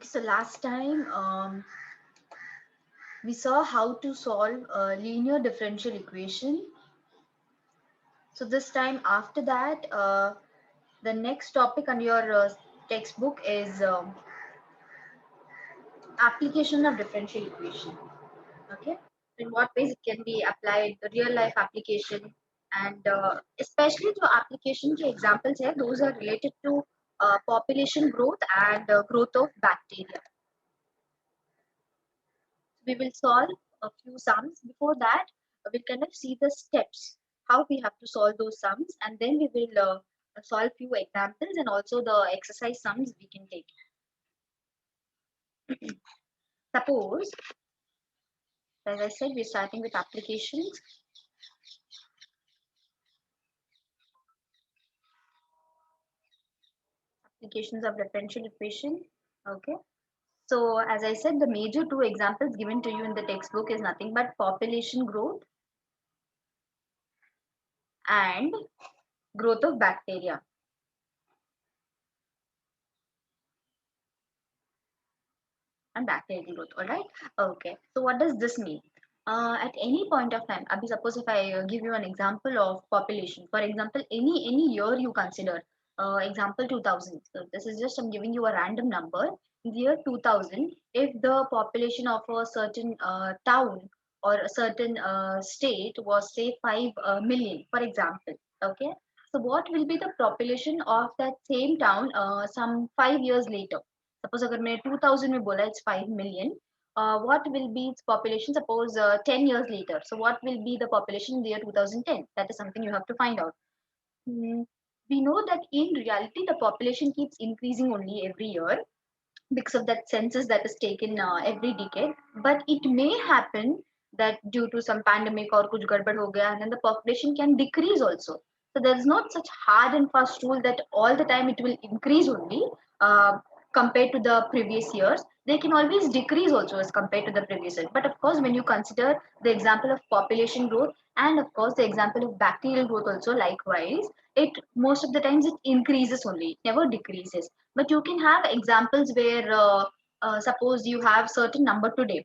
Okay, so last time we saw how to solve a linear differential equation. So this time after that, the next topic on your textbook is application of differential equation. Okay, in what ways it can be applied, the real life application, and especially to application to examples here, those are related to population growth and growth of bacteria. We will solve a few sums. Before that, we'll kind of see the steps, how we have to solve those sums, and then we will solve few examples and also the exercise sums we can take. Suppose, as I said, we're starting with applications. Applications of differential equation. Okay. So, as I said, the major two examples given to you in the textbook is nothing but population growth and growth of bacteria. And bacterial growth. All right. Okay. So what does this mean? At any point of time, Abhi, suppose if I give you an example of population, for example, any year you consider, example 2000. So this is just I'm giving you a random number. In the year 2000, if the population of a certain town or a certain state was say 5 million, for example, okay. So what will be the population of that same town some 5 years later? Suppose अगर मैं 2000 में बोला it's 5 million, what will be its population suppose 10 years later? So what will be the population in the year 2010? That is something you have to find out. Hmm, we know that in reality the population keeps increasing only every year because of that census that is taken every decade, but it may happen that due to some pandemic or kuch gadbad ho gaya and then the population can decrease also. So there is not such hard and fast rule that all the time it will increase only uh, compared to the previous years. They can always decrease also as compared to the previous year. But of course, when you consider the example of population growth and of course the example of bacterial growth also likewise, it most of the times it increases only, it never decreases. But you can have examples where suppose you have certain number today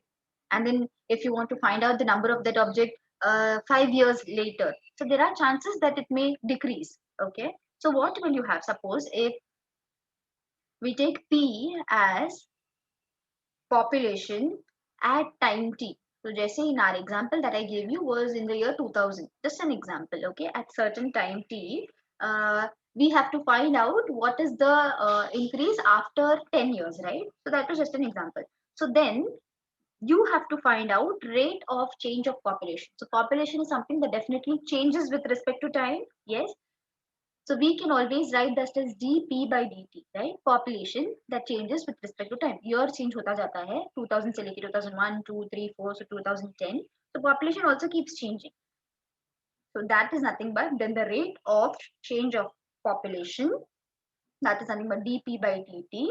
and then if you want to find out the number of that object 5 years later, so there are chances that it may decrease. Okay, so what will you have? Suppose if we take p as population at time t. So just in our example that I gave you was in the year 2000, just an example. Okay, at certain time t, we have to find out what is the increase after 10 years, right? So that was just an example. So then you have to find out rate of change of population. So population is something that definitely changes with respect to time. Yes, so we can always write that as dp by dt, right? Population that changes with respect to time. Year change hota jata hai 2000 se leke 2001, 2, 3, 4, so 2010. So population also keeps changing. So that is nothing but then the rate of change of population, that is nothing but dp by dt.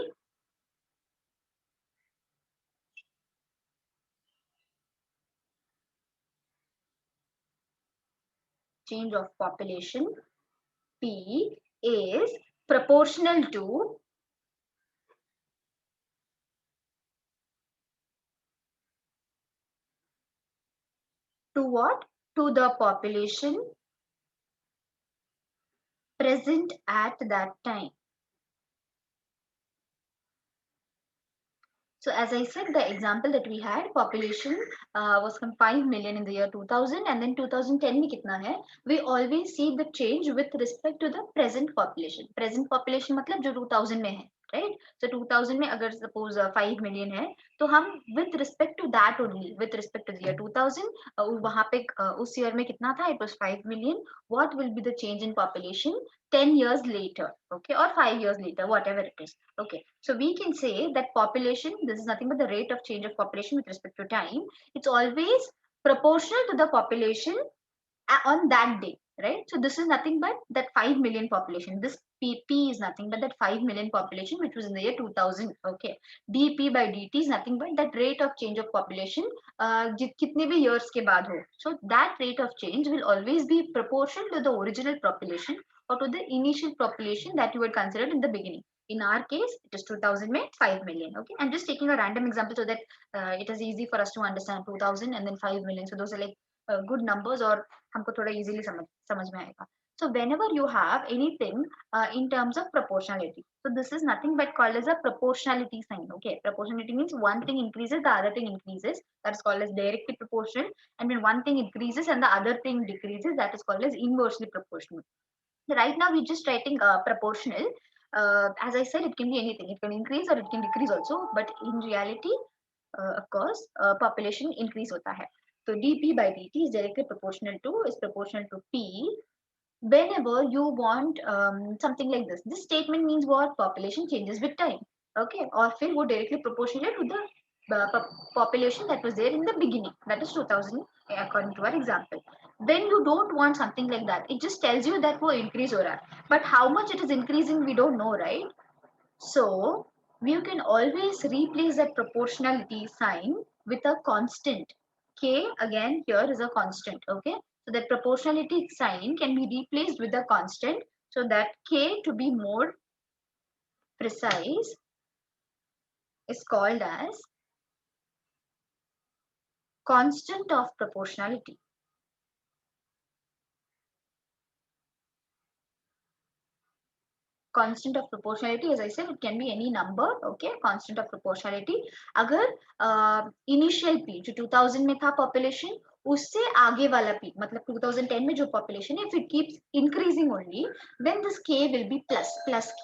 Change of population p is proportional to what? To the population present at that time. So as I said, the example that we had, population was from 5 million in the year 2000 and then 2010 में कितना है? We always see the change with respect to the present population. Present population मतलब जो 2000 में है, right? So 2000 में अगर suppose 5 million है, तो हम with respect to that only, with respect to the year 2000, वहाँ पे उस year में कितना था? It was 5 million. What will be the change in population 10 years later? Okay, or 5 years later, whatever it is. Okay, so we can say that population, this is nothing but the rate of change of population with respect to time. It's always proportional to the population on that day, right? So this is nothing but that 5 million population. This PP is nothing but that 5 million population which was in the year 2000. Okay, dP by dt is nothing but that rate of change of population कितने भी years के बाद हो. So that rate of change will always be proportional to the original population or to the initial population that you had considered in the beginning. In our case, it is 2000 में 5 million. Okay, I'm just taking a random example so that it is easy for us to understand 2000 and then 5 million. So those are like good numbers और हमको थोड़ा easily समझ में आएगा. So whenever you have anything in terms of proportionality, so this is nothing but called as a proportionality sign. Okay, proportionality means one thing increases, the other thing increases. That is called as directly proportional. And when one thing increases and the other thing decreases, that is called as inversely proportional. Right now, we're just writing proportional. As I said, it can be anything. It can increase or it can decrease also. But in reality, of course, population increase hota hai. So dp by dt is directly proportional to p whenever you want something like this. This statement means what? Population changes with time. Okay, or फिर वो directly proportional to the population that was there in the beginning, that is 2000 according to our example. When you don't want something like that, it just tells you that वो increase हो रहा है, but how much it is increasing we don't know, right? So you can always replace that proportionality sign with a constant. K again here is a constant. Okay, so that proportionality sign can be replaced with a constant so that K, to be more precise, is called as constant of proportionality. Constant of proportionality, as I said, it can be any number. Okay, constant of proportionality. अगर initial p जो 2000 में था population, उससे आगे वाला p मतलब 2010 में जो population है, if it keeps increasing only, then this k will be plus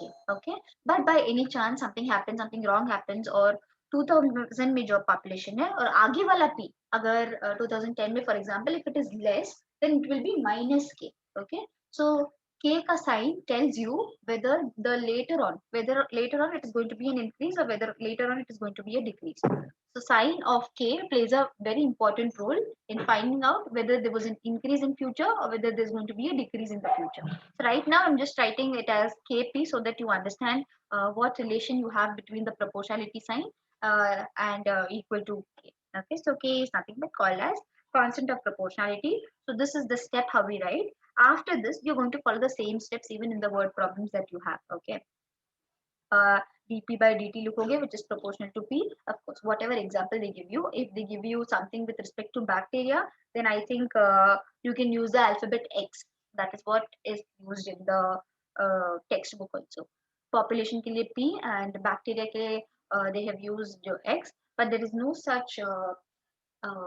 k. Okay, but by any chance something happens, something wrong happens, और 2000 में जो population है और आगे वाला p अगर 2010 में for example if it is less, then it will be minus k. Okay, so K ka sign tells you whether whether later on it is going to be an increase or whether later on it is going to be a decrease. So sign of K plays a very important role in finding out whether there was an increase in future or whether there's going to be a decrease in the future. So right now I'm just writing it as KP so that you understand what relation you have between the proportionality sign and equal to K. Okay, so K is nothing but called as constant of proportionality. So this is the step how we write. After this, you're going to follow the same steps even in the word problems that you have. Okay. dp by dt लिखोगे which is proportional to p. Of course, whatever example they give you, if they give you something with respect to bacteria, then I think you can use the alphabet X. That is what is used in the textbook also. Population के लिए p and bacteria के लिए they have used X, but there is no such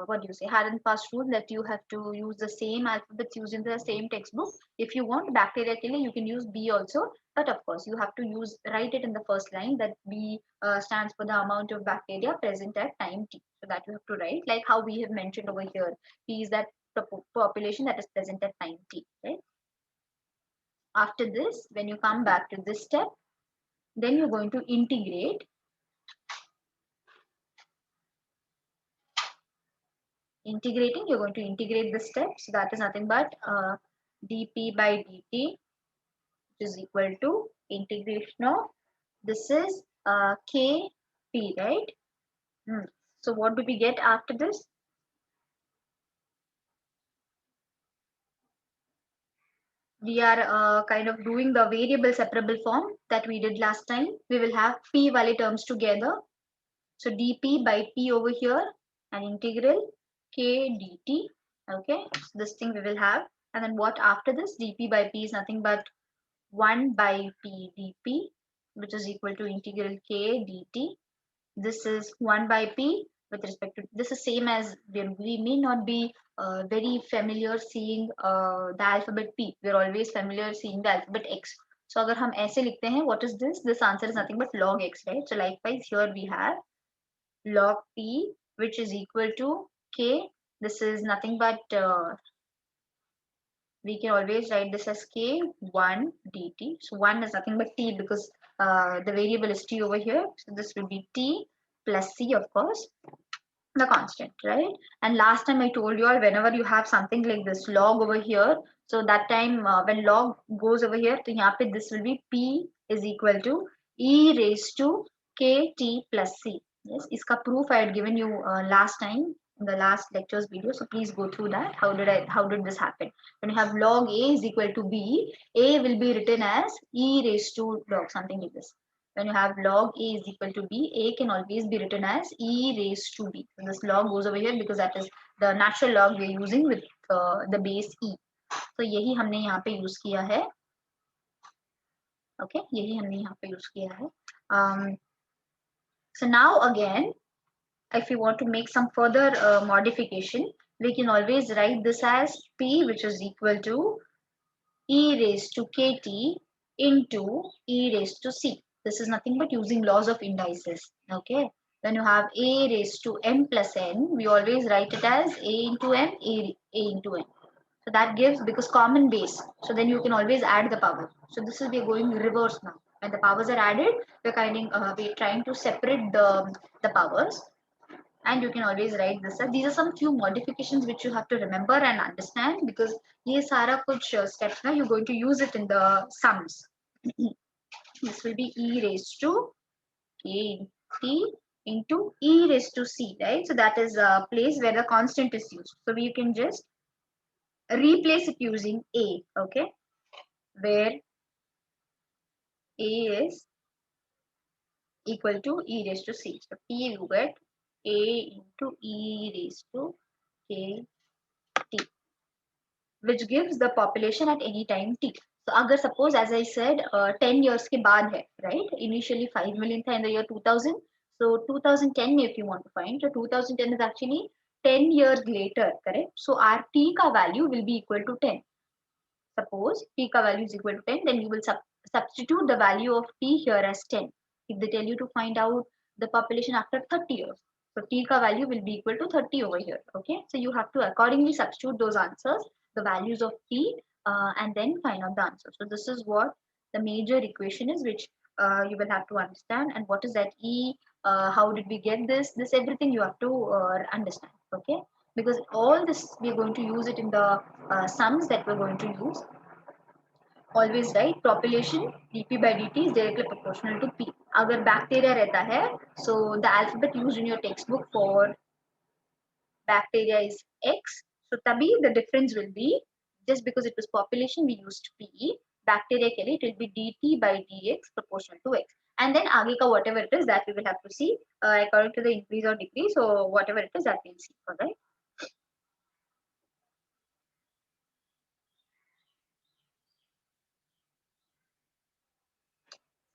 what do you say, hard and fast rule that you have to use the same alphabets used in the same textbook. If you want bacteria ke liye, you can use B also, but of course you have to write it in the first line that B stands for the amount of bacteria present at time t. So that you have to write like how we have mentioned over here. P is that the population that is present at time t. Right? After this, when you come back to this step, then you're going to integrate. Integrating, you're going to integrate the steps. So that is nothing but dp by dt is equal to integration of, this is kp, right? So what do we get after this? We are kind of doing the variable separable form that we did last time. We will have p wale terms together. So dp by p over here and integral k dt. Okay, so this thing we will have. And then what after this? dp by p is nothing but 1 by p dp, which is equal to integral k dt. This is 1 by p with respect to, this is same as we may not be very familiar seeing the alphabet p. We are always familiar seeing the alphabet x. So अगर हम ऐसे लिखते हैं, what is this? This answer is nothing but log x, right? So likewise here we have log p, which is equal to k. This is nothing but we can always write this as k1 dt. So 1 is nothing but t because the variable is t over here. So this will be t plus c, of course, the constant, right? And last time I told you all, whenever you have something like this log over here, so that time when log goes over here, so यहाँ पे this will be p is equal to e raised to kt plus c. Yes, इसका proof I had given you last time in the last lectures video, so please go through that. How did this happen? When you have log a is equal to b, a will be written as e raised to log, something like this. When you have log a is equal to b, a can always be written as e raised to b. So this log goes over here because that is the natural log we're using with the base e. तो यही हमने यहाँ पे use किया है. Okay, यही हमने यहाँ पे यूज किया है. So now again, if you want to make some further modification, we can always write this as p, which is equal to e raised to kt into e raised to c. This is nothing but using laws of indices. Okay, when you have a raised to m plus n, we always write it as a into m, a into n. So that gives, because common base, so then you can always add the power. So this is, we're going reverse now. When the powers are added, we're trying to separate the powers, and you can always write this. These are some few modifications which you have to remember and understand, because ye sara kuch steps now you're going to use it in the sums. This will be e raised to k t into e raised to c, right? So that is a place where the constant is used. So we can just replace it using a, okay, where a is equal to e raised to c. So p you get a into e raised to k t, which gives the population at any time t. So agar suppose, as I said, 10 years ke baad hai, right? Initially 5 million tha in the year 2000. So 2010 if you want to find, so 2010 is actually 10 years later, correct? So our t ka value will be equal to 10. Suppose t ka value is equal to 10, then you will substitute the value of t here as 10. If they tell you to find out the population after 30 years, so t ka value will be equal to 30 over here. Okay, so you have to accordingly substitute those answers, the values of t, and then find out the answer. So this is what the major equation is, which you will have to understand. And what is that e? How did we get this? This everything you have to understand. Okay, because all this we're going to use it in the sums that we're going to use. Always write population dp by dt is directly proportional to p. अगर bacteria रहता है, so the alphabet used in your textbook for bacteria is x. So तभी the difference will be, just because it was population we used p, bacteria के लिए it will be dt by dx proportional to x. And then आगे का whatever it is that we will have to see according to the increase or decrease. So whatever it is that we'll see. All right.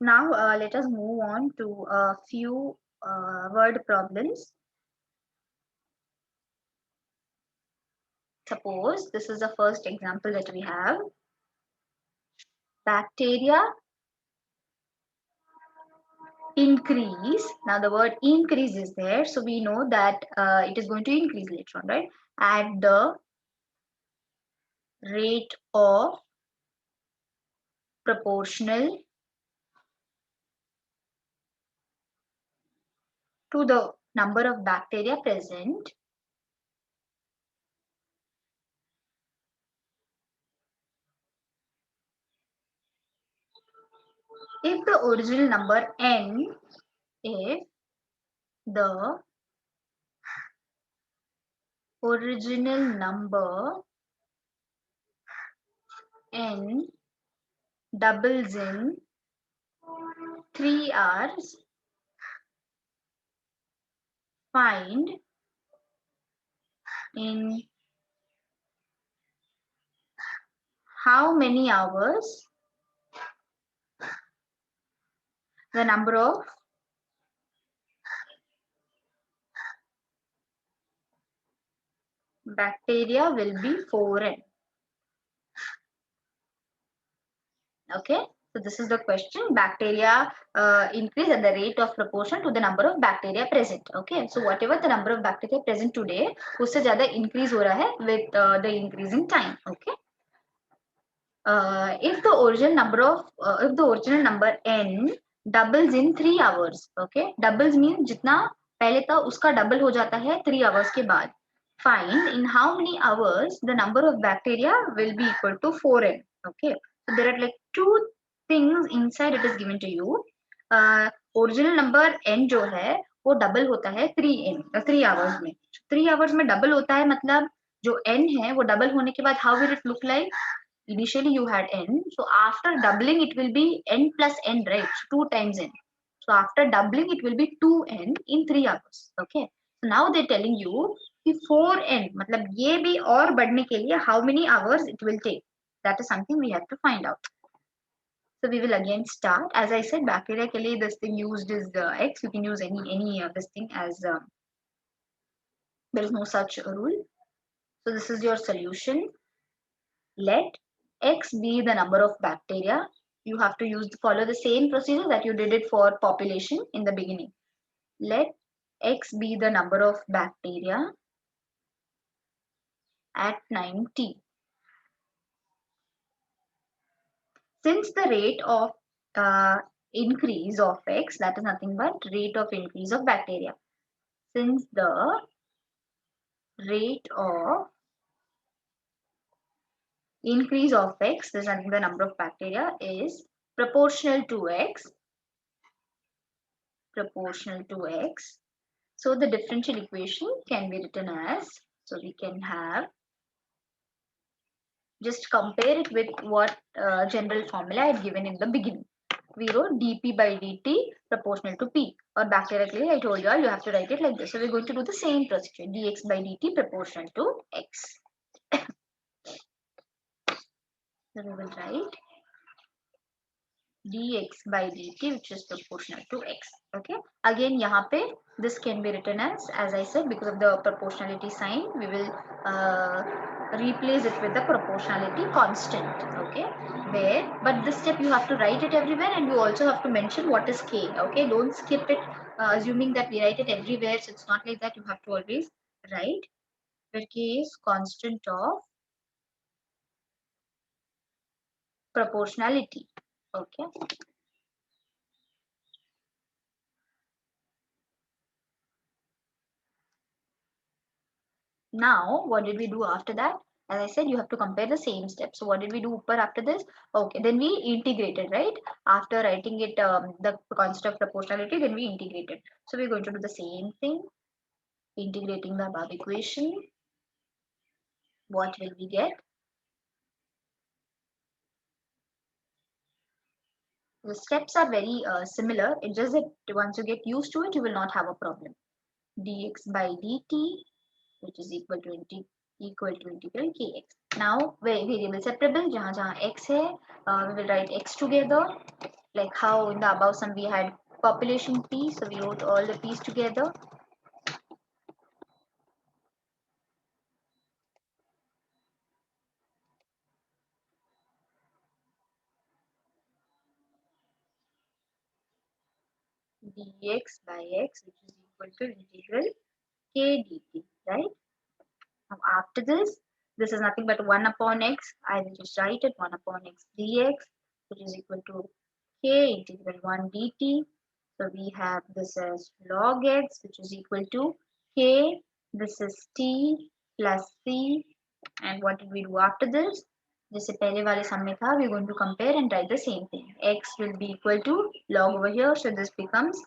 Now let us move on to a few word problems. Suppose this is the first example that we have. Bacteria increase. Now the word increase is there, so we know that it is going to increase later on, right? At the rate of proportional to the number of bacteria present if the original number n, if the original number n doubles in 3 hours, find in how many hours the number of bacteria will be 4n. Okay, so this is the question. Bacteria increase at the rate of proportion to the number of bacteria present. Okay, so whatever the number of bacteria present today, उससे ज़्यादा increase हो रहा है with the increasing time. Okay, if the original number n doubles in 3 hours. Okay, doubles means जितना पहले था उसका double हो जाता है 3 hours के बाद. Find in how many hours the number of bacteria will be equal to 4n. Okay, so there are like two things inside it is given to you. Original number n जो है वो double होता है 3 hours में. 3 hours में double होता है, मतलब जो n है वो डबल होने के बाद how will it look like? Initially you had n, so after doubling it will be n plus n, right? So 2 times n. So after doubling it will be 2n in 3 hours. Okay, so now they're telling you कि 4n मतलब ये भी और बढ़ने के लिए how many hours it will take. That is something we have to find out. So we will again start. As I said, bacteria के लिए this thing used is x. You can use any this thing as there is no such rule. So this is your solution. Let x be the number of bacteria. You have to follow the same procedure that you did it for population in the beginning. Let x be the number of bacteria at time t. Since the rate of increase of x, that is nothing but rate of increase of bacteria. Since the rate of increase of x, this is the number of bacteria, is proportional to x, so the differential equation can be written as, so we can have, just compare it with what general formula I had given in the beginning. We wrote dp by dt proportional to p, or bacteria I told you all you have to write it like this. So we're going to do the same procedure, dx by dt proportional to x. So we will write dx by dt which is proportional to x. Okay, again yahan pe this can be written as I said, because of the proportionality sign we will replace it with the proportionality constant. Okay, where, but this step you have to write it everywhere, and you also have to mention what is k. Okay, don't skip it assuming that we write it everywhere. So it's not like that. You have to always write where k is constant of proportionality. Okay, now what did we do after that? As I said, you have to compare the same steps. So what did we do after this? Okay, then we integrated, right? After writing it, the constant of proportionality, then we integrated. So we're going to do the same thing, integrating the above equation. What will we get? The steps are very similar. It's just that once you get used to it, you will not have a problem. Dx by dt, which is equal to integral kx. Now variable separable, jahan jahan x hai, we will write x together, like how in the above sum we had population p, so we wrote all the p's together. Dx by x, which is equal to integral k dt, right? Now after this is nothing but 1 upon x. I will just write it 1 upon x dx, which is equal to k integral 1 dt. So we have this as log x, which is equal to k. This is t plus c. And what did we do after this? जैसे पहले वाले सम में था, we're going to compare and write the same thing. X will be equal to log over here, so this becomes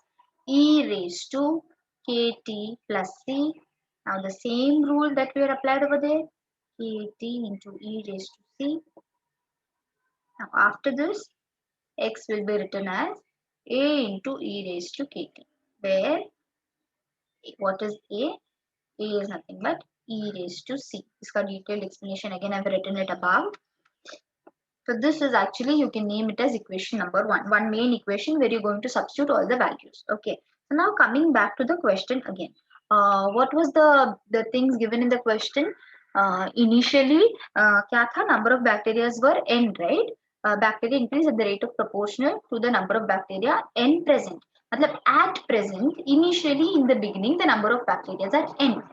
e raised to kt plus c. Now the same rule that we had applied over there, kt into e raised to c. Now after this, x will be written as a into e raised to kt, where what is a? A is nothing but e raised to c. Iska detailed explanation again I have written it above. So this is actually, you can name it as equation number one main equation where you're going to substitute all the values. Okay. So now coming back to the question again. What was the things given in the question? Initially, kya tha? Number of bacteria were n, right? Bacteria increase at the rate of proportional to the number of bacteria n present. मतलब at present, initially in the beginning, the number of bacteria are n.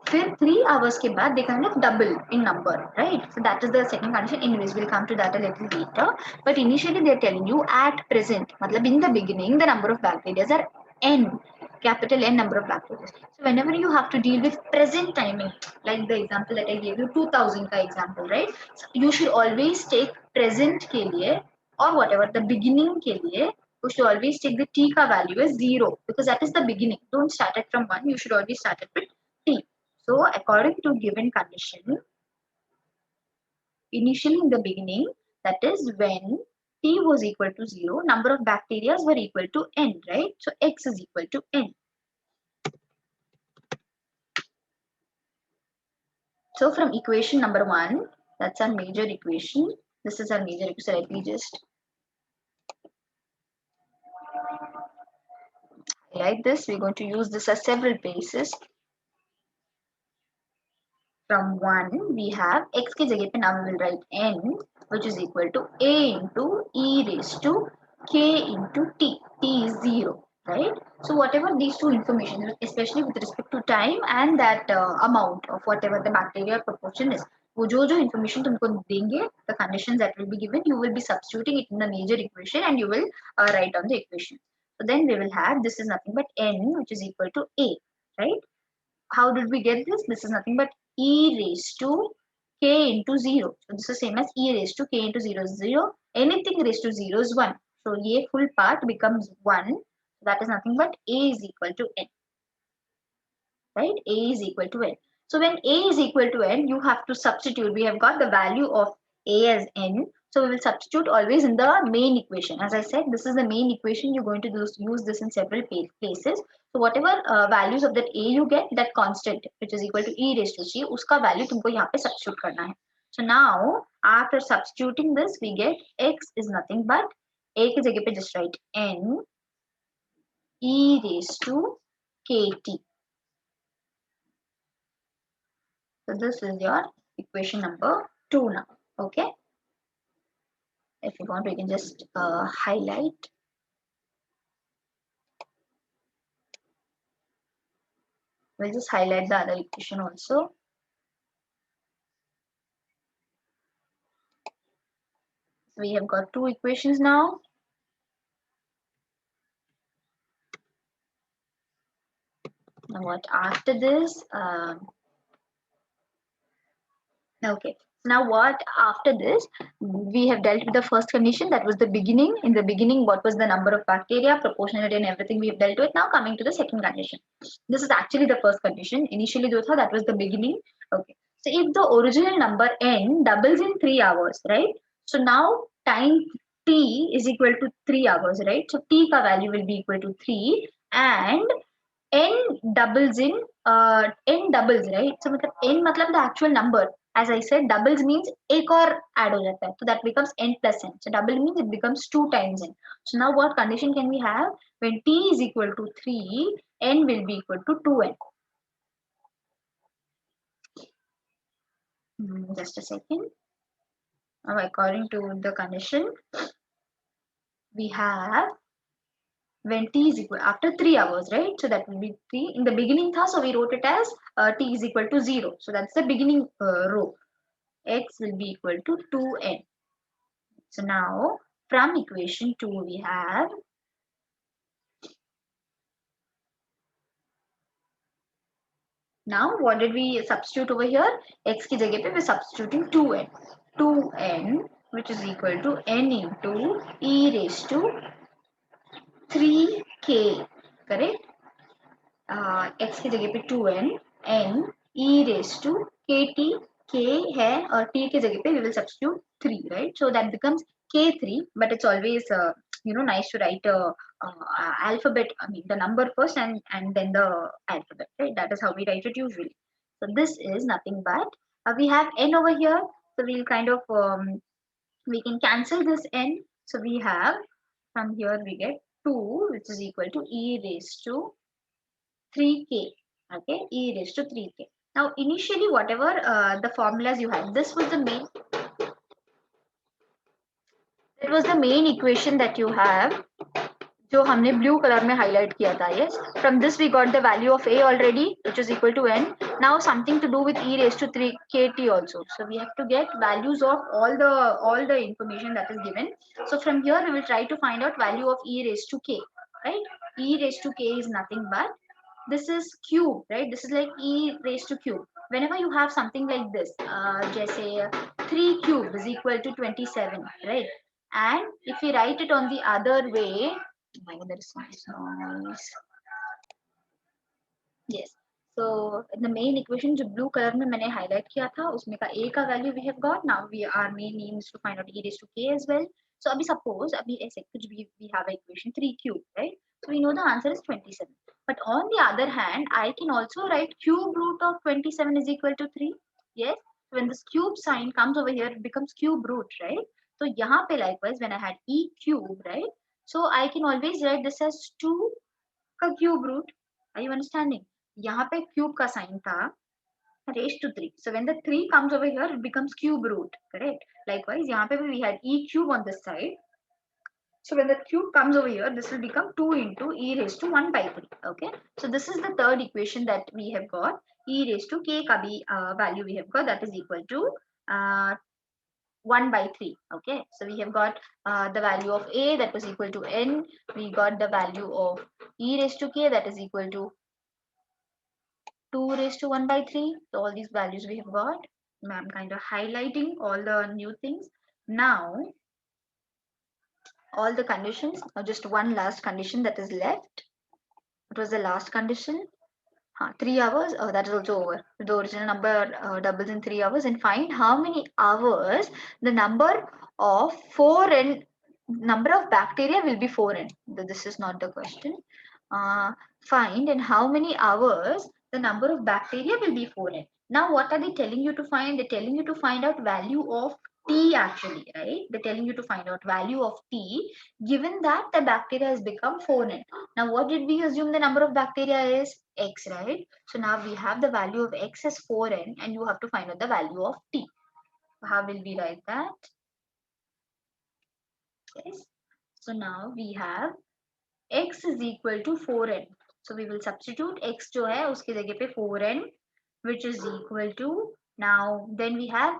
फिर 3 hours के बाद they kind of double in number, right? So that is the second condition. Anyways, we'll come to that a little later. But initially they're telling you at present, मतलब in the beginning, the number of bacteria are n, capital N number of bacteria. So whenever you have to deal with present timing, like the example that I gave you, 2000 का example, right? So you should always take present के लिए or whatever the beginning के लिए you should always take the t ka value as 0 because that is the beginning. Don't start it from 1. You should always start it with t. So according to given condition, initially in the beginning, that is when t was equal to 0, number of bacteria were equal to n, right? So x is equal to n. So from equation number 1, that's our major equation. This is our major equation. So let me just highlight this. We're going to use this as several places. From 1, we have x ke jagah pe now we will write n, which is equal to a into e raised to k into t. T is 0, right? So whatever these two information, especially with respect to time and that amount of whatever the bacteria proportion is, वो जो information तुमको देंगे, the conditions that will be given, you will be substituting it in the major equation and you will write down the equation. So then we will have, this is nothing but n, which is equal to a, right? How did we get this? This is nothing but e raised to k into 0. So this is same as e raised to k into 0 is 0. Anything raised to 0 is 1. So ye full part becomes 1. That is nothing but a is equal to n. Right? A is equal to n. So when a is equal to n, you have to substitute. We have got the value of a as n. So we will substitute always in the main equation. As I said, this is the main equation. You're going to use this in several places. So whatever values of that a you get, that constant, which is equal to e raised to c, uska value तुमको यहाँ पे substitute करना है. So now, after substituting this, we get x is nothing but a की जगह पे just write n e raised to kt. So this is your equation number 2 now. Okay. If you want, we can just highlight. We'll just highlight the other equation also. So we have got 2 equations now. Now what after this? Okay. Now what after this? We have dealt with the first condition, that was the beginning. In the beginning, what was the number of bacteria, proportionality and everything we have dealt with. Now coming to the second condition. This is actually the first condition. Initially, that was the beginning. Okay. So if the original number n doubles in 3 hours, right? So now time t is equal to 3 hours, right? So t ka value will be equal to 3 and n doubles in n doubles, right? So n matlab the actual number. As I said, doubles means एक और add हो जाता है, so that becomes n plus n. So double means it becomes 2 times n. So now what condition can we have? When t is equal to 3, n will be equal to 2n. Just a second. Now according to the condition, we have when t is equal after 3 hours, right? So that will be 3 in the beginning tha, so we wrote it as t is equal to 0. So that's the beginning row. X will be equal to 2n. So now from equation 2 we have now what did we substitute over here? X ki jagah pe we're substituting 2n. 2n which is equal to n into e raised to 3k, correct? X की जगह पे 2n n e raised to kt, k है और t की जगह पे we will substitute 3, right? So that becomes k3, but it's always nice to write alphabet, I mean the number first and then the alphabet, right? That is how we write it usually. So this is nothing but we have n over here, so we'll kind of we can cancel this n. So we have from here we get 2 which is equal to e raised to 3k, okay, e raised to 3k. Now initially whatever the formulas you had, this was the main, that was the main equation that you have जो हमने blue color में highlight किया था. Yes, from this we got the value of a already, which is equal to n. Now something to do with e raised to 3 kt also, so we have to get values of all the information that is given. So from here we will try to find out value of e raised to k, right? E raised to k is nothing but this is cube, right? This is like e raised to cube. Whenever you have something like this, jaise 3 cube is equal to 27, right? And if we write it on the other way, Oh my God, there is so much noise. Yes. So in the main equation जो blue color में मैंने highlight किया था उसमें का a का value we have got. Now we our main aim is to find out e raised to k as well. So अभी suppose अभी ऐसे कुछ भी we have a equation 3 cube, right? So we know the answer is 27. But on the other hand, I can also write cube root of 27 is equal to 3. Yes. When this cube sign comes over here, it becomes cube root, right? So यहाँ पे likewise when I had e cube, right? So I can always write this as 2 का cube root. Are you understanding? यहाँ पे cube का sign था raised to 3. So when the 3 comes over here, it becomes cube root, correct? Likewise, यहाँ पे भी we had e cube on this side. So when the cube comes over here, this will become 2 into e raised to 1 by 3. Okay. So this is the third equation that we have got. E raised to k का भी value we have got, that is equal to uh, 1 by 3. Okay. So we have got the value of a that was equal to n. We got the value of e raised to k that is equal to 2 raised to 1 by 3. So all these values we have got. I'm kind of highlighting all the new things. Now, all the conditions, or just one last condition that is left. It was the last condition. 3 hours, that is also over. The original number doubles in 3 hours, and find how many hours the number of 4n, number of bacteria will be 4n. This is not the question. Find in how many hours the number of bacteria will be 4n. Now what are they telling you to find? They're telling you to find out value of t actually, right? They're telling you to find out value of t given that the bacteria has become 4n. Now what did we assume the number of bacteria is? X, right? So now we have the value of x as 4n and you have to find out the value of t. How will we write that? Yes. So now we have x is equal to 4n. So we will substitute x जो है उसकी जगह पे 4n which is equal to, now then we have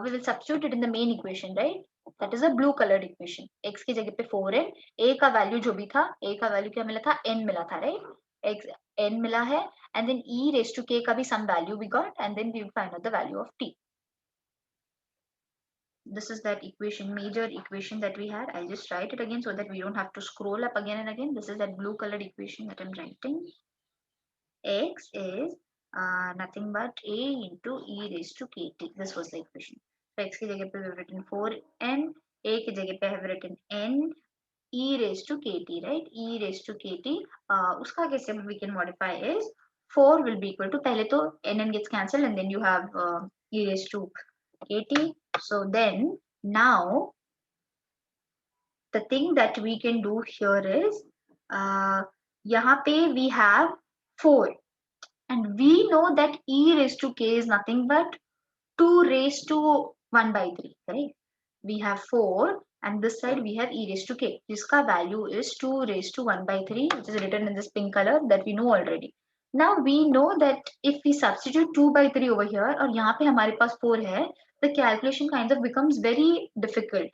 we will substitute it in the main equation, right? That is a blue colored equation. x की जगह पे 4n, a का value जो भी था, a का value क्या मिला था? n मिला था, right? x n मिला है and then e raised to k का भी some value we got and then we will find out the value of t. This is that equation, major equation that we had. I'll just write it again so that we don't have to scroll up again and again. This is that blue colored equation that I'm writing. X is nothing but a into e raised to kt. This was the equation. So x की जगह पे we have written 4n, a की जगह पे I have written n, e raised to kt, right? E raised to kt. उसका कैसे we can modify is 4 will be equal to, पहले तो n gets cancelled and then you have e raised to kt. So then now the thing that we can do here is यहाँ पे we have 4 and we know that e raised to k is nothing but 2 raised to 1 by 3, right? We have 4 and this side we have e raised to k. Jiska value is 2 raised to 1 by 3, which is written in this pink color that we know already. Now we know that if we substitute 2 by 3 over here और यहाँ पे हमारे पास 4 है, the calculation kind of becomes very difficult.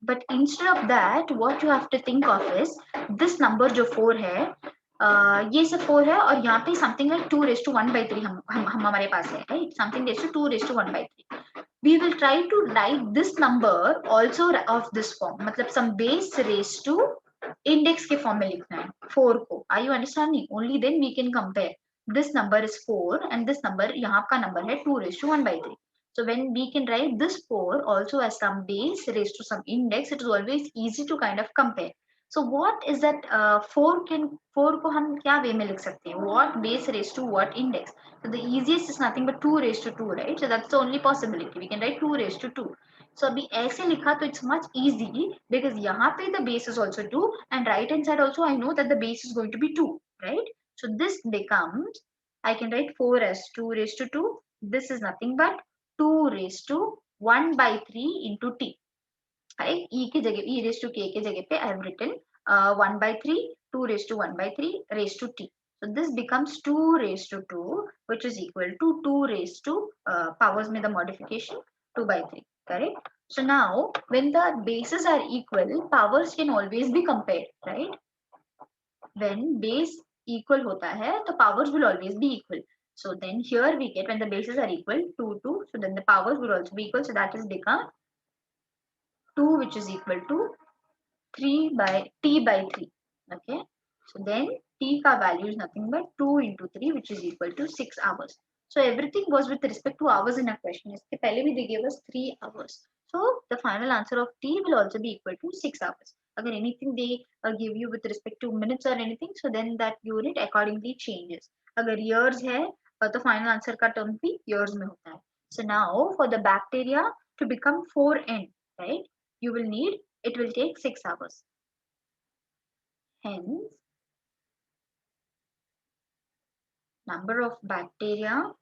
But instead of that, what you have to think of is this number जो 4 है, ये सब 4 है और यहाँ पे something like 2 raised to 1 by 3 हम हमारे पास है, right? Something raised to 2 raised to 1 by 3. We will try to write this number also of this form, मतलब some base raised to index के form में लिखना है 4 को. Are you understanding? Only then we can compare. This number is 4 and this number यहाँ का number है 2 raised to 1 by 3. So when we can write this 4 also as some base raised to some index, it is always easy to kind of compare. So what is that 4 को हम क्या way में लिख सकते हैं? What base raised to what index? So the easiest is nothing but 2 raised to 2, right? So that's the only possibility. We can write 2 raised to 2. So अभी ऐसे लिखा तो it's much easy because यहाँ पे the base is also 2 and right hand side also I know that the base is going to be 2, right? So this becomes, I can write 4 as 2 raised to 2. This is nothing but 2 raised to 1 by 3 into t. Right? E की जगह e raised to k के जगह पे I have written 1 by 3, 2 raised to 1 by 3 raised to t. So this becomes 2 raised to 2, which is equal to 2 raised to powers में the modification 2 by 3. Correct? So now when the bases are equal, powers can always be compared, right? When base equal होता है, the powers will always be equal. So then here we get when the bases are equal 2 2, so then the powers will also be equal. So that is become 2 which is equal to 3 by t by 3. Okay, so then t ka value is nothing but 2 into 3, which is equal to 6 hours. So everything was with respect to hours in a question. Iske pehle bhi they gave us 3 hours. So the final answer of t will also be equal to 6 hours. Agar anything they give you with respect to minutes or anything, so then that unit accordingly changes. Agar years hai, the final answer ka term bhi years mein hota hai. So now for the bacteria to become 4n, right? You will need, it will take 6 hours. Hence, number of bacteria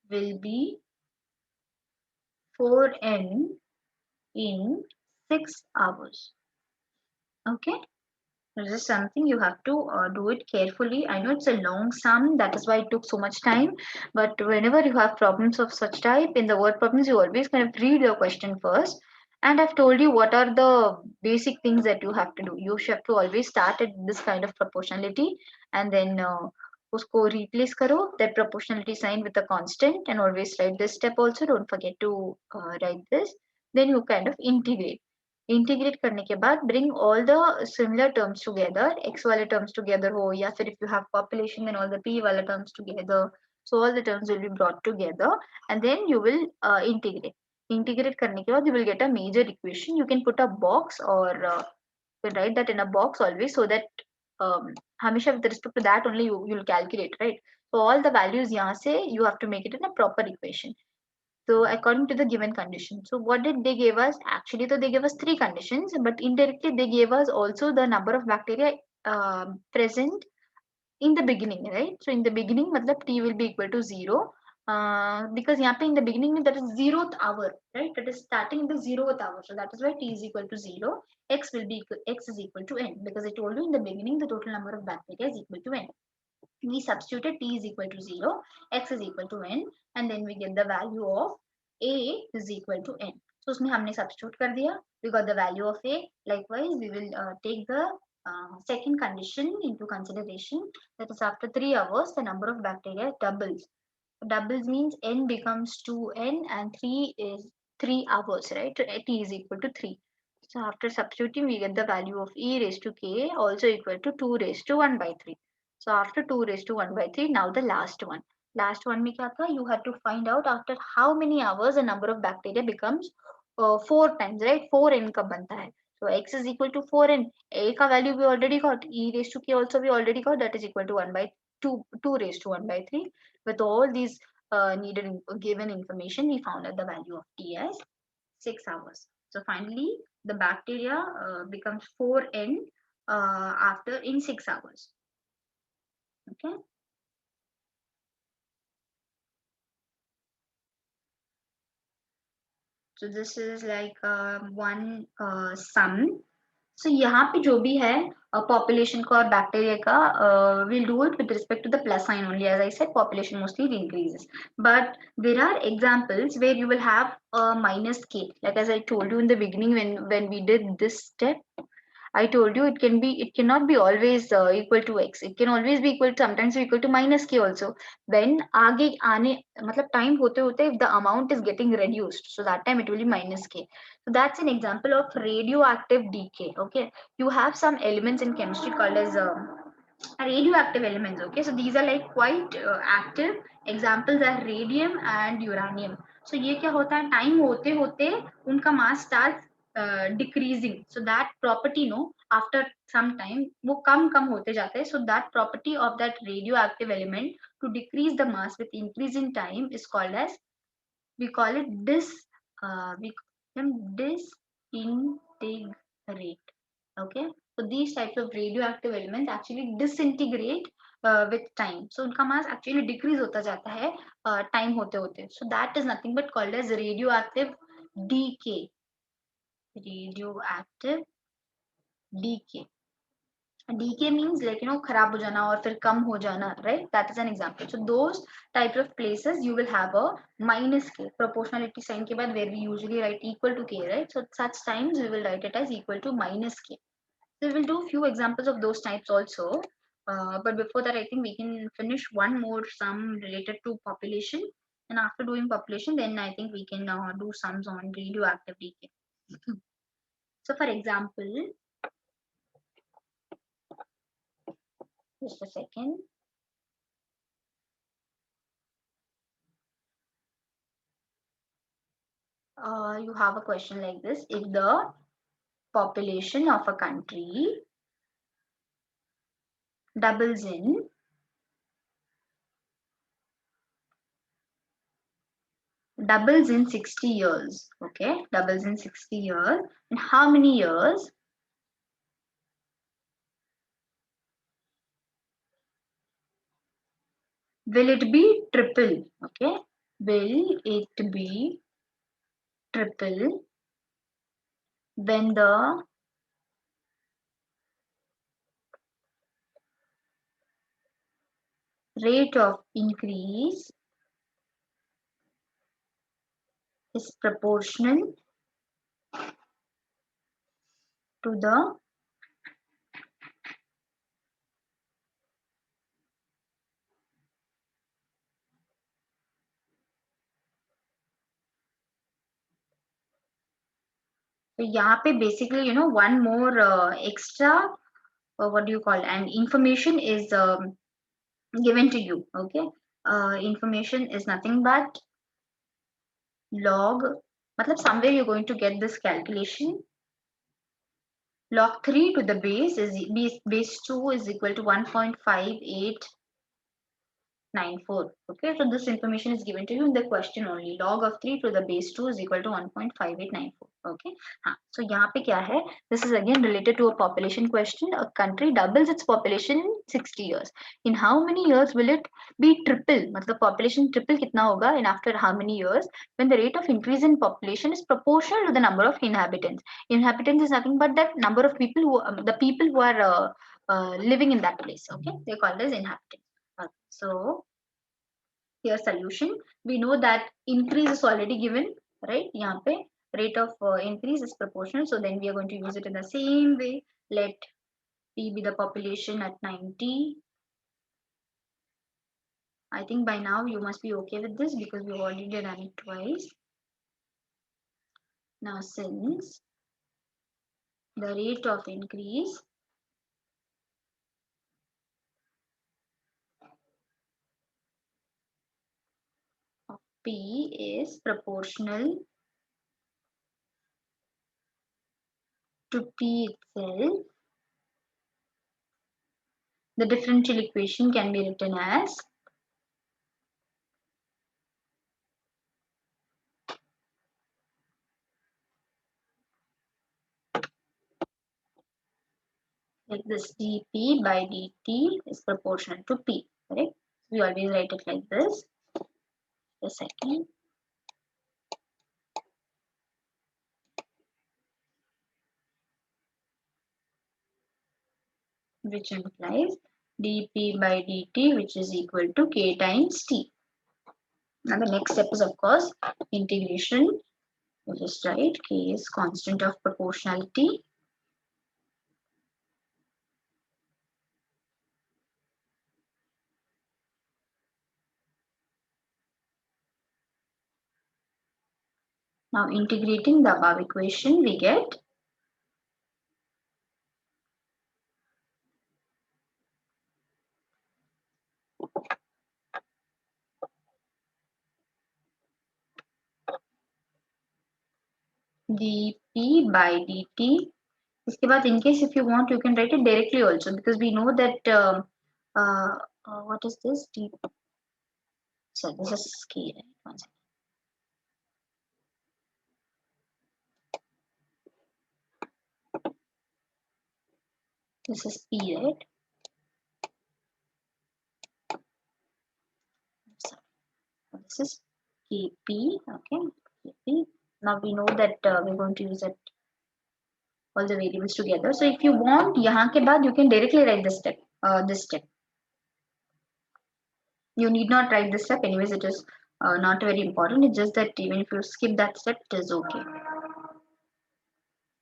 will be 4n in 6 hours. Okay, this is something you have to do it carefully. I know it's a long sum, that is why it took so much time. But whenever you have problems of such type in the word problems, you always kind of read the question first. And I've told you what are the basic things that you have to do. You have to always start at this kind of proportionality, and then उसको replace करो that proportionality sign with a constant, and always write this step also. Don't forget to write this. Then you kind of integrate करने के बाद bring all the similar terms together, x वाले terms together हो, या फिर if you have population then all the p वाले terms together, so all the terms will be brought together, and then you will integrate करने के बाद you will get a major equation. You can put a box, or you can write that in a box always, so that हमेशा with respect to that only you'll calculate, right? So all the values यहाँ से you have to make it in a proper equation. So according to the given condition. So what did they give us? Actually, so they gave us three conditions, but indirectly they gave us also the number of bacteria present in the beginning, right? So in the beginning, matlab t will be equal to 0. Because यहाँ पे in the beginning that is 0th hour, right? That is starting the 0th hour. So that is why t is equal to 0. X will be equal, x is equal to n, because I told you in the beginning the total number of bacteria is equal to n. We substituted t is equal to 0, x is equal to n, and then we get the value of a is equal to n. So उसमें हमने substitute कर दिया, we got the value of a. Likewise, we will take the second condition into consideration, that is after 3 hours the number of bacteria doubles. Doubles means n becomes 2n and 3 is 3 hours, right? So t is equal to 3. So after substituting, we get the value of e raised to k also equal to 2 raised to 1 by 3. So after 2 raised to 1 by 3, now the last one. Last one में क्या था? You had to find out after how many hours the number of bacteria becomes 4 times, right? 4n का बनता है. So x is equal to 4n. A का value we already got. E raised to k also we already got. That is equal to 1 by 2 raised to 1 by 3. With all these given information, we found out the value of t as 6 hours. So finally, the bacteria becomes 4n after in 6 hours. Okay. So this is like one sum. So यहाँ पे जो भी है population का और bacteria का we'll do it with respect to the plus sign only. As I said, population mostly increases, but there are examples where you will have a minus k. Like as I told you in the beginning, when we did this step, I told you it cannot be always equal to x. It can always be equal to, sometimes equal to minus k also. When आगे आने मतलब time होते होते if the amount is getting reduced, so that time it will be minus k. So that's an example of radioactive decay. Okay, you have some elements in chemistry called as radioactive elements. Okay, so these are like quite active. Examples are radium and uranium. So ये क्या होता है, time होते होते उनका mass starts decreasing. So that property, no, after some time वो कम कम होते जाते हैं. So that property of that radioactive element to decrease the mass with increase in time is called as, we call it we call them disintegrate. Okay, so these types of radioactive elements actually disintegrate with time. So उनका mass actually decrease होता जाता है time होते होते. So that is nothing but called as radioactive decay. Radioactive decay. Decay means like खराब हो जाना और फिर कम हो जाना, right? That is an example. So those types of places you will have a minus k proportionality sign के बाद, where we usually write equal to k, right? So such times we will write it as equal to minus k. So we'll do few examples of those types also. But before that, I think we can finish one more sum related to population. And after doing population, then I think we can do sums on radioactive decay. So for example, Just a second. You have a question like this. If the population of a country doubles in 60 years, okay, doubles in 60 years, in how many years will it be triple? Okay, will it be triple when the rate of increase is proportional to the so यहाँ पे basically one more extra what do you call, and information is given to you. Okay, information is nothing but log, matlab somewhere you're going to get this calculation. Log 3 to the base 2 is equal to 1.5894. Okay, so this information is given to you in the question only. Log of 3 to the base 2 is equal to 1.5894. Okay, so यहाँ पे क्या है? This is again related to a population question. A country doubles its population in 60 years. In how many years will it be triple? मतलब population triple कितना होगा? And after how many years? When the rate of increase in population is proportional to the number of inhabitants. Inhabitants is nothing but that number of people who the people who are living in that place. Okay, they're called as inhabitants. So here solution, we know that increase is already given, right? यहाँ पे rate of increase is proportional, so then we are going to use it in the same way. Let P be the population at 90. I think by now you must be okay with this because we already done it twice. Now since the rate of increase of P is proportional to P itself, the differential equation can be written as like this: dp by dt is proportional to P, correct? We always write it like this. The second, which implies dp by dt, which is equal to k times t. Now the next step is of course integration. We'll just write k is constant of proportionality. Now integrating the above equation, we get dp by dt. इसके बाद in case if you want you can write it directly also, because we know that what is this dp. So this is k, right? One second. This is p, right? Sorry. This is kp. Okay, kp. Now we know that we're going to use it all the variables together. So if you want, यहाँ के बाद you can directly write this step. This step. You need not write this step. Anyways, it is not very important. It's just that even if you skip that step, it is okay,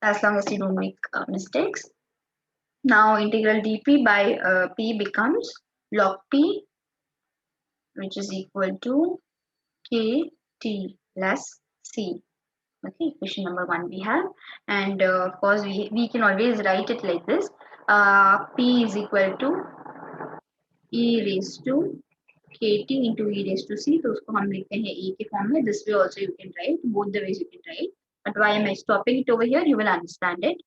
as long as you don't make mistakes. Now integral dp by p becomes log p, which is equal to kt plus c. Okay, equation number 1 we have, and of course we can always write it like this. P is equal to e raised to kt into e raised to c, तो उसको हम लिखते हैं e के form में. This way also you can write, both the ways you can write. But why am I stopping it over here? You will understand it.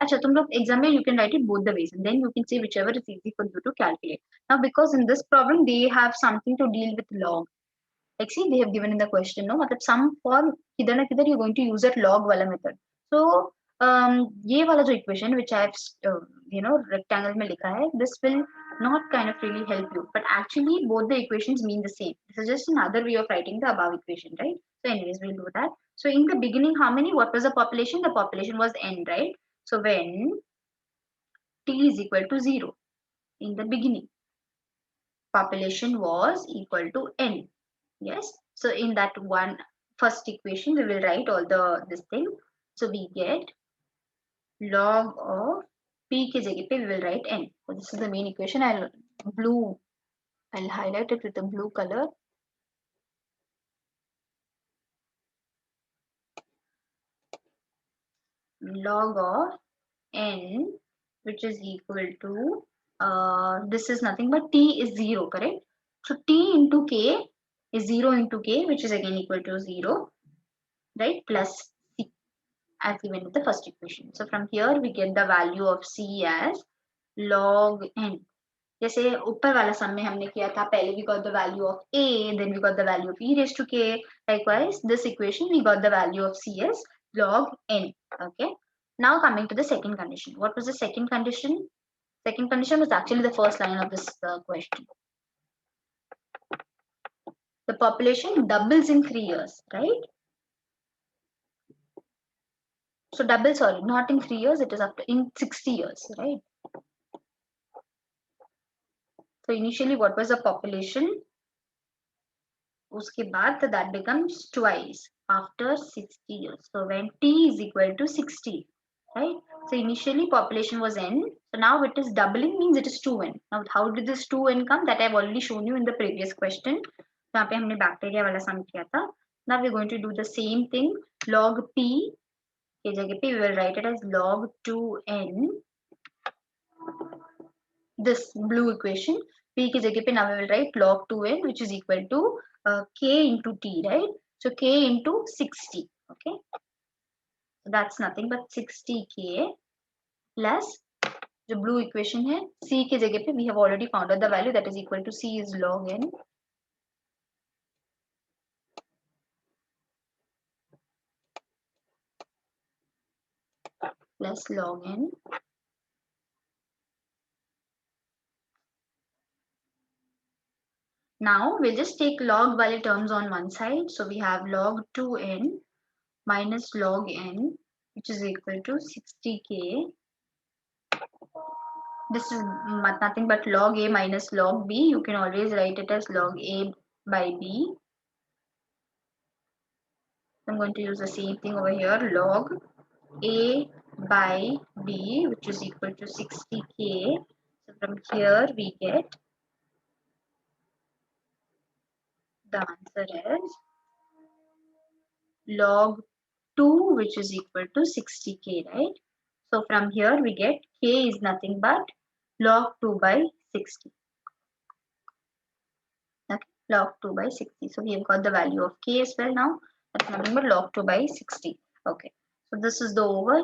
अच्छा, तुम लोग एग्जाम में you can write it both the ways and then you can say whichever is easy for you to calculate. Now because in this problem they have something to deal with log. Like see, they have given in the question, no, मतलब some form किधर ना किधर you're going to use that log वाला method. So ये वाला जो equation which I have rectangle में लिखा है, this will not kind of really help you, but actually both the equations mean the same. This is just another way of writing the above equation, right? So anyways, we'll do that. So in the beginning, how many? What was the population? The population was n, right? So when t is equal to 0 in the beginning, population was equal to n. Yes. So in that one first equation, we will write all this thing. So we get log of p के जगह पे we will write n. So this is the main equation. I'll highlight it with the blue color. Log of n, which is equal to this is nothing but t is 0, correct? So t into k is 0 into k, which is again equal to 0, right? Plus c as given in the first equation. So from here we get the value of c as log n. जैसे ऊपर वाला सम में हमने किया था, पहले we got the value of a, then we got the value of e raised to k. Likewise, this equation we got the value of c as log n. Okay. Now coming to the second condition. What was the second condition? Second condition was actually the first line of this question. The population doubles in 3 years, right? So double, sorry, not in 3 years, it is after in 60 years, right? So initially what was the population? उसके बाद that becomes twice after 60 years. So when t is equal to 60, right? So initially population was n. So now it is doubling, means it is 2n. Now how did this 2n come? That I've already shown you in the previous question. जहाँ पे हमने bacteria वाला सम किया था. Now we're going to do the same thing. Log p के जगह पे we will write it as log 2n. This blue equation. P की जगह पे now we will write log 2n, which is equal to k into t, right? So k into 60. Okay. So that's nothing but 60k plus the blue equation है c के जगह पे we have already found out the value, that is equal to c is log n plus log n. Now we'll just take log वाले terms on one side. So we have log 2n minus log n, which is equal to 60k. This is nothing but log a minus log b. You can always write it as log a by b. I'm going to use the same thing over here, log a by b, which is equal to 60k. So from here we get the answer as log 2, which is equal to 60k, right? So from here we get k is nothing but log 2 by 60. Okay, log 2 by 60. So we have got the value of k as well now. That's nothing but log 2 by 60. Okay. So this is the over.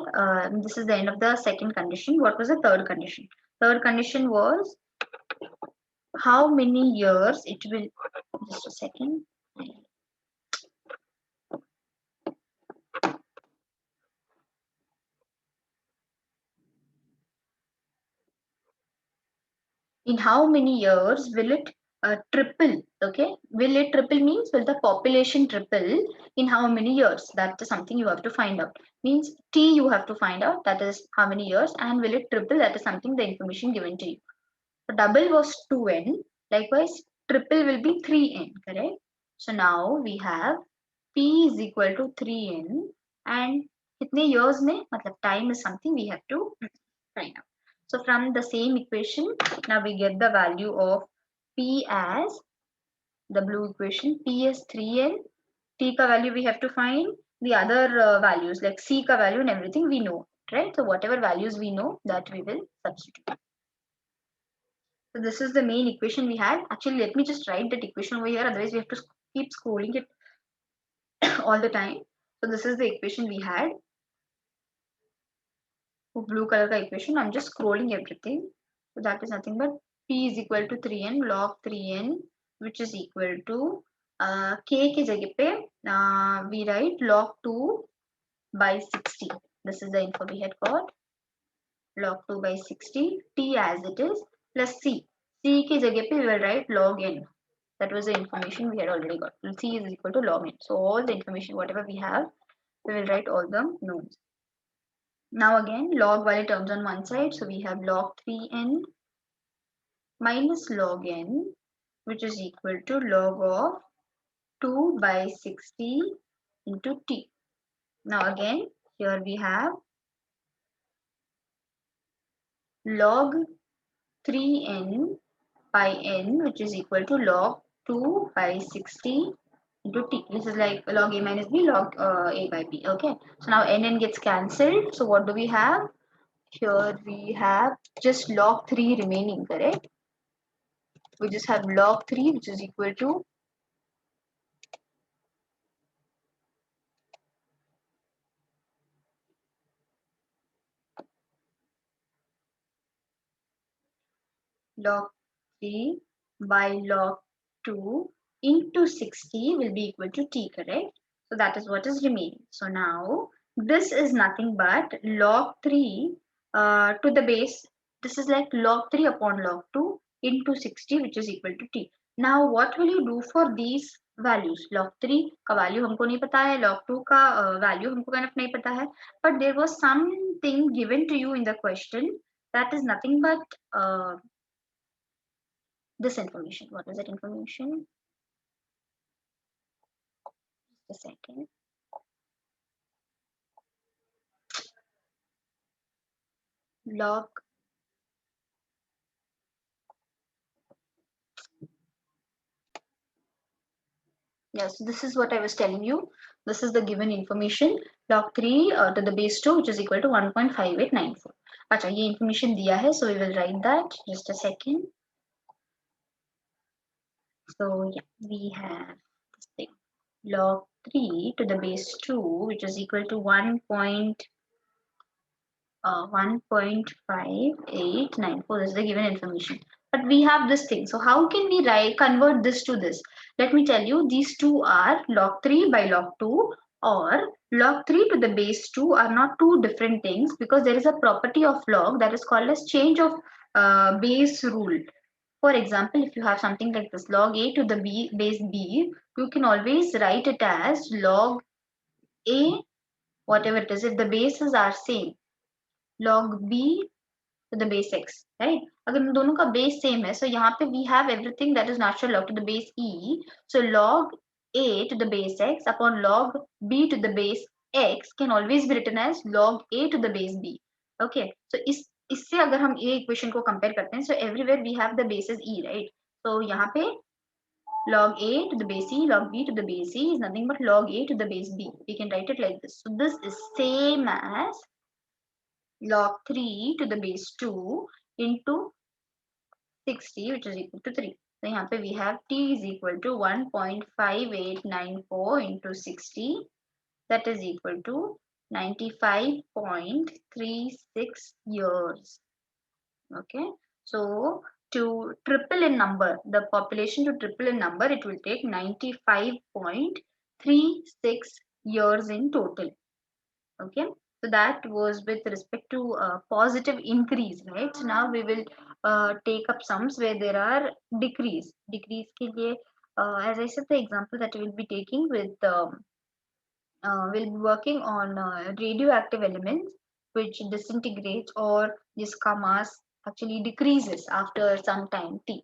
This is the end of the second condition. What was the third condition? Third condition was how many years it will. Just a second. In how many years will it triple? Okay, will it triple means will the population triple in how many years? That is something you have to find out. Means t you have to find out, that is how many years, and will it triple, that is something the information given to you. So double was 2n, likewise triple will be 3n, correct? So now we have p is equal to 3n and kitne years mein, matlab time is something we have to find out. So from the same equation, now we get the value of p as the blue equation, p is 3n, t ka value we have to find, the other values like c ka value and everything we know, right? So whatever values we know, that we will substitute. So this is the main equation we had. Actually, let me just write that equation over here. Otherwise, we have to keep scrolling it all the time. So this is the equation we had. Blue color का equation. I'm just scrolling everything. So that is nothing but p is equal to 3n log 3n, which is equal to k के जगह पे we write log 2 by 60. This is the info we had got. Log 2 by 60 t as it is plus c की जगह पे we will write log n. That was the information we had already got. C is equal to log n. So all the information whatever we have, we will write all the knowns. Now again log wale terms on one side, so we have log 3n minus log n, which is equal to log of 2 by 60 into t. Now again here we have log 3n by n, which is equal to log 2 by 60 into t. This is like log a minus b log a by b. Okay, so now n gets cancelled. So what do we have? Here we have just log 3 remaining, correct? We just have log 3, which is equal to log 3 by log 2 into 60 will be equal to t, correct? So that is what is remaining. So now this is nothing but log 3 to the base. This is like log 3 upon log 2 into 60, which is equal to t. Now what will you do for these values? Log 3 का value हमको नहीं पता है, log 2 का value हमको kind of नहीं पता है, but there was something given to you in the question that is nothing but this information. What is that information? Just a second. Log. Yes, this is what I was telling you. This is the given information. Log 3 to the base 2, which is equal to 1.5894. अच्छा ये information दिया है, so we will write that. Just a second. So yeah, we have this thing. Log 3 to the base 2, which is equal to 1.5894. This is the given information. But we have this thing. So how can we convert this to this? Let me tell you, these two are log 3 by log 2 or log 3 to the base 2 are not two different things because there is a property of log that is called as change of base rule. For example, if you have something like this log a to the base b, you can always write it as log a, whatever it is, if the bases are same, log b to the base x, right? अगर इन दोनों का base same है, so यहाँ पे we have everything that is natural log to the base e. So log a to the base x upon log b to the base x can always be written as log a to the base b. Okay, so इससे अगर हम ये equation को compare करते हैं, so everywhere we have the bases e, right? So यहाँ पे log a to the base e, log b to the base e is nothing but log a to the base b. We can write it like this. So this is same as log 3 to the base 2 into 60, which is equal to 3. So here we have t is equal to 1.5894 into 60, that is equal to 95.36 years. Okay, so to triple in number, the population to triple in number, it will take 95.36 years in total. Okay, so that was with respect to positive increase, right? So now we will take up sums where there are decrease के लिए as I said, the example that we will be taking with we'll be working on radioactive elements which disintegrates or जिसका mass actually decreases after some time t.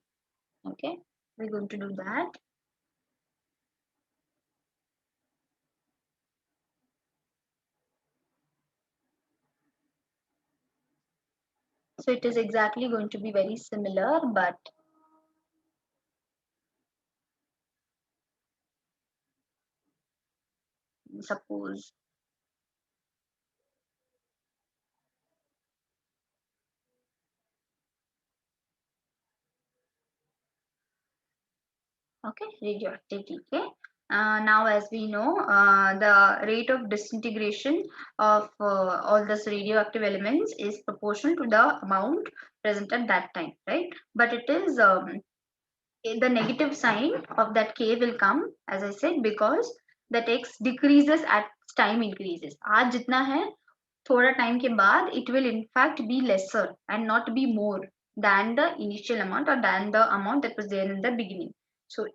Okay, we're going to do that. So it is exactly going to be very similar, but suppose Okay, radioactivity. Okay. Now, as we know, the rate of disintegration of all these radioactive elements is proportional to the amount present at that time, right? But it is the negative sign of that k will come, as I said, because that x decreases as time increases. आज जितना है, थोड़ा time के बाद it will in fact be lesser and not be more than the initial amount or than the amount that was there in the beginning. So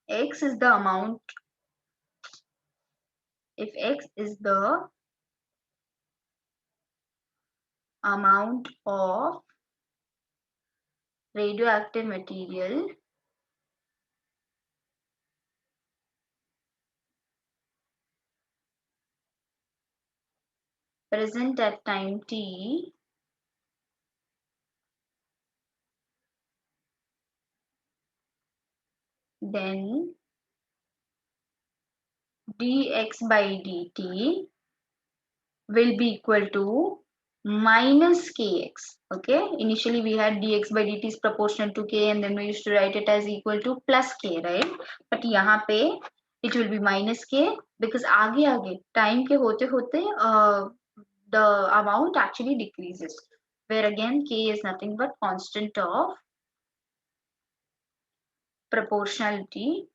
x is the amount if x is the amount of radioactive material present at time t, then dx by dt will be equal to minus kx. Okay, initially we had dx by dt is proportional to k, and then we used to write it as equal to plus k, right? But यहाँ पे it will be minus k, because आगे आगे time के होते होते the amount actually decreases, where again k is nothing but constant of proportionality.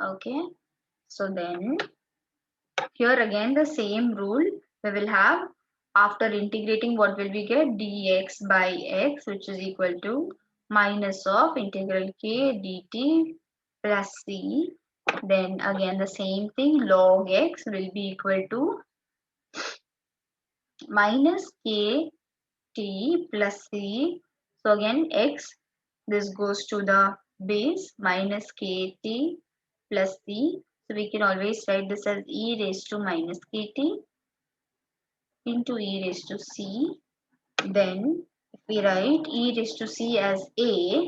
Okay, so then here again the same rule we will have. After integrating, what will we get? Dx by x, which is equal to minus of integral k dt plus c. Then again the same thing, log x will be equal to minus k t plus c. So again x, this goes to the base, minus kt plus c. So we can always write this as e raised to minus kt into e raised to c. Then if we write e raised to c as a,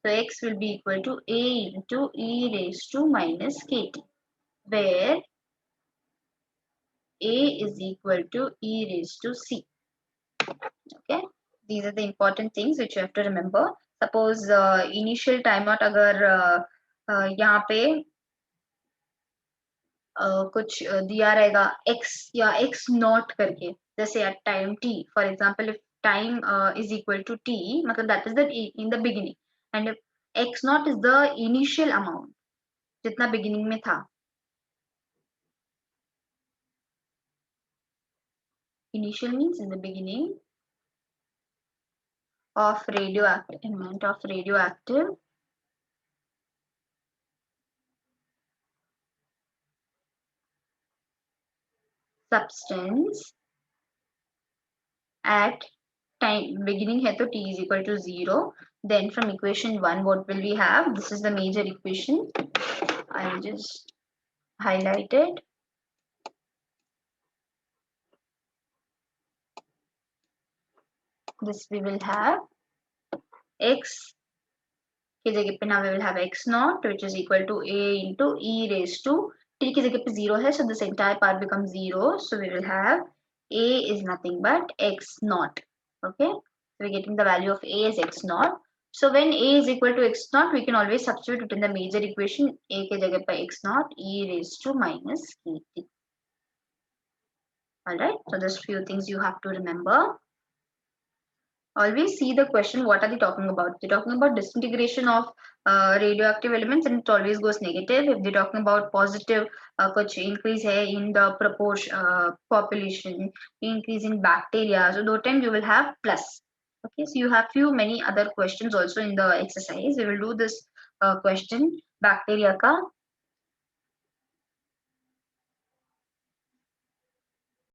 so x will be equal to a into e raised to minus kt, where a is equal to e raised to c. Okay, these are the important things which you have to remember. Suppose initial timeout अगर यहाँ पे कुछ दिया रहेगा x या x not करके, जैसे at time t, for example, if time is equal to t, मतलब that is the in the beginning, and if x naught is the initial amount जितना beginning में था. Initial means in the beginning of radioactive amount of radioactive substance at time beginning है तो t is equal to 0. Then from equation 1 what will we have? This is the major equation. I'll just highlight it. This we will have x की जगह पे now we will have x naught, which is equal to a into e raised to t की जगह पे 0 है, so this entire part becomes 0. So we will have a is nothing but x naught. Okay, so we're getting the value of a as x naught. So when a is equal to x naught, we can always substitute it in the major equation. A की जगह पे x naught e raised to minus kt. All right, so there's few things you have to remember. Always see the question, what are they talking about? They're talking about disintegration of radioactive elements, and it always goes negative. If they're talking about positive, कुछ increase है in the proportion population, increase in bacteria, so those times you will have plus. Okay, so you have many other questions also in the exercise. We will do this question bacteria ka